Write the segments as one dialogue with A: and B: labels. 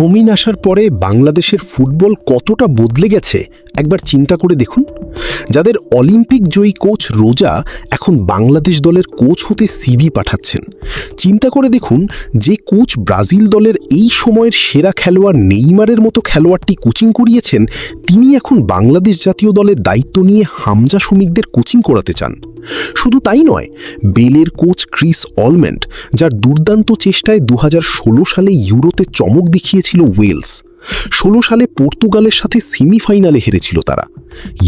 A: শমীন আসার পরে বাংলাদেশের ফুটবল কতটা বদলে গেছে একবার চিন্তা করে দেখুন। যাদের অলিম্পিক জয়ী কোচ রোজা এখন বাংলাদেশ দলের কোচ হতে সিভি পাঠাচ্ছেন। চিন্তা করে দেখুন, যে কোচ ব্রাজিল দলের এই সময়ের সেরা খেলোয়াড় নেইমারের মতো খেলোয়াড়টি কোচিং করিয়েছেন, তিনি এখন বাংলাদেশ জাতীয় দলের দায়িত্ব নিয়ে হামজা শমিকদের কোচিং করাতে চান। শুধু তাই নয়, বেলের কোচ ক্রিস অলম্যান্ড, যার দুর্দান্ত চেষ্টায় 2016 সালে ইউরোতে চমক দেখিয়েছিল ওয়েলস। 16 সালে পর্তুগালের সাথে সেমিফাইনালে হেরেছিল তারা।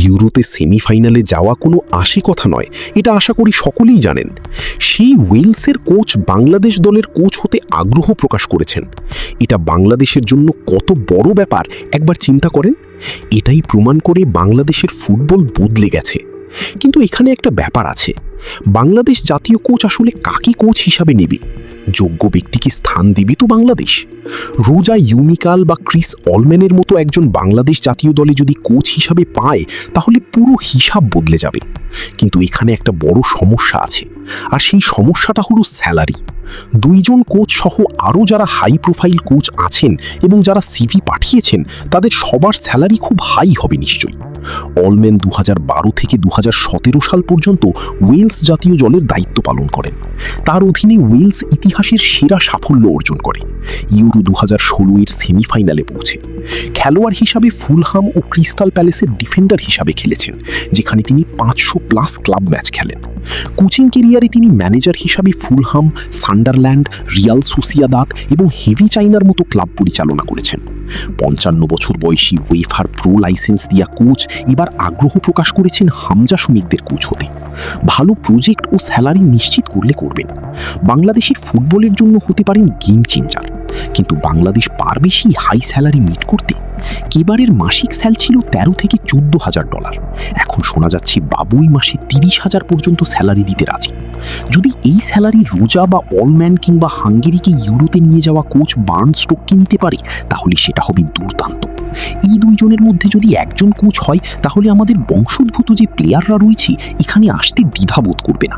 A: ইউরোতে সেমিফাইনালে যাওয়া কোনো আশি কথা নয়, এটা আশা করি সকলেই জানেন। সেই ওয়েলসের কোচ বাংলাদেশ দলের কোচ হতে আগ্রহ প্রকাশ করেছেন। এটা বাংলাদেশের জন্য কত বড় ব্যাপার একবার চিন্তা করেন। এটাই প্রমাণ করে বাংলাদেশের ফুটবল বদলে গেছে। কিন্তু এখানে একটা ব্যাপার আছে, বাংলাদেশ জাতীয় কোচ আসলে কাকে কোচ হিসাবে নেবে? যোগ্য ব্যক্তিকে স্থান দেবে তো বাংলাদেশ। রোজা ইউনিকাল বা ক্রিস অলম্যানের মতো একজন বাংলাদেশ জাতীয় দলে যদি কোচ হিসাবে পায়, তাহলে পুরো হিসাব বদলে যাবে। কিন্তু এখানে একটা বড় সমস্যা আছে, আর সেই সমস্যাটা হলো স্যালারি। দুইজন কোচ সহ আরও যারা হাই প্রোফাইল কোচ আছেন এবং যারা সিভি পাঠিয়েছেন, তাদের সবার স্যালারি খুব হাই হবে নিশ্চয়ই। অলম্যান 2012 থেকে 2017 সাল পর্যন্ত ওয়েলস জাতীয় দলের দায়িত্ব পালন করেন। তার অধীনে ওয়েলস ইতিহাসের সেরা সাফল্য অর্জন করে, ইউরো 2016 এর সেমিফাইনালে পৌঁছে। খেলোয়াড় হিসাবে ফুলহাম ও ক্রিস্টাল প্যালেসের ডিফেন্ডার হিসাবে খেলেছেন, যেখানে তিনি 500+ ক্লাব ম্যাচ খেলেন। কোচিং কেরিয়ারে তিনি ম্যানেজার হিসাবে ফুলহাম, সান্ডারল্যান্ড, রিয়াল সোসিয়াদাদ এবং হেভি চাইনার মতো ক্লাব পরিচালনা করেছেন। 55 বছর বয়সী ওয়েফার প্রো লাইসেন্স দিয়া কোচ এবার আগ্রহ প্রকাশ করেছেন হামজা শমিকদের কোচ হতে। ভালো প্রজেক্ট ও স্যালারি নিশ্চিত করলে করবেন। বাংলাদেশের ফুটবলের জন্য হতে পারেন গেম চেঞ্জার, কিন্তু বাংলাদেশ পারবে সেই হাই স্যালারি মিট করতে? এবারের মাসিক স্যাল ছিল 13 থেকে 14,000 ডলার। এখন শোনা যাচ্ছে বাবুই মাসে 30,000 পর্যন্ত স্যালারি দিতে রাজি। যদি এই স্যালারি রোজা বা অলম্যান কিংবা হাঙ্গেরিকে ইউরোতে নিয়ে যাওয়া কোচ বার্নস্টোককে নিতে পারে, তাহলে সেটা হবে দুর্দান্ত। এই দুইজনের মধ্যে যদি একজন কোচ হয়, তাহলে আমাদের বংশোদ্ভূত যে প্লেয়াররা রয়েছে এখানে আসতে দ্বিধাবোধ করবে না।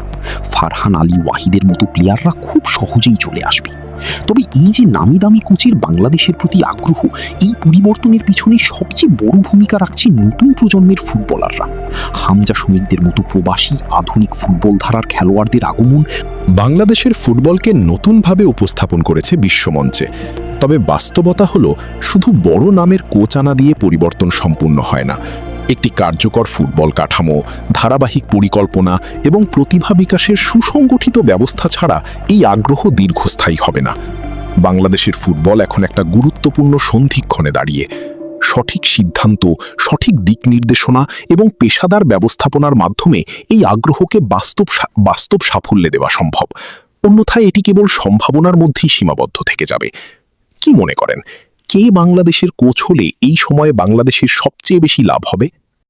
A: ফারহান আলী ওয়াহিদের মতো প্লেয়াররা খুব সহজেই চলে আসবে। তবে এই যে নামি দামি কোচের বাংলাদেশের প্রতি আগ্রহ, এই পরিবর্তনের পিছনে সবচেয়ে বড় ভূমিকা রাখছে নতুন প্রজন্মের ফুটবলাররা। হামজা শমিকদের মতো প্রবাসী আধুনিক ফুটবল ধারার খেলোয়াড়দের আগমন
B: বাংলাদেশের ফুটবলকে নতুনভাবে উপস্থাপন করেছে বিশ্বমঞ্চে। তবে বাস্তবতা হলো, শুধু বড় নামের কোচ আনা দিয়ে পরিবর্তন সম্পূর্ণ হয় না। একটি কার্যকর ফুটবল কাঠামো, ধারাবাহিক পরিকল্পনা এবং প্রতিভা বিকাশের সুসংগঠিত ব্যবস্থা ছাড়া এই আগ্রহ দীর্ঘস্থায়ী হবে না। বাংলাদেশের ফুটবল এখন একটা গুরুত্বপূর্ণ সন্ধিক্ষণে দাঁড়িয়ে। সঠিক সিদ্ধান্ত, সঠিক দিক নির্দেশনা এবং পেশাদার ব্যবস্থাপনার মাধ্যমে এই আগ্রহকে বাস্তব সাফল্যে দেওয়া সম্ভব। অন্যথায় এটি কেবল সম্ভাবনার মধ্যেই সীমাবদ্ধ থেকে যাবে। কি মনে করেন, কে বাংলাদেশের কোচ হলে এই সময়ে বাংলাদেশের সবচেয়ে বেশি লাভ হবে?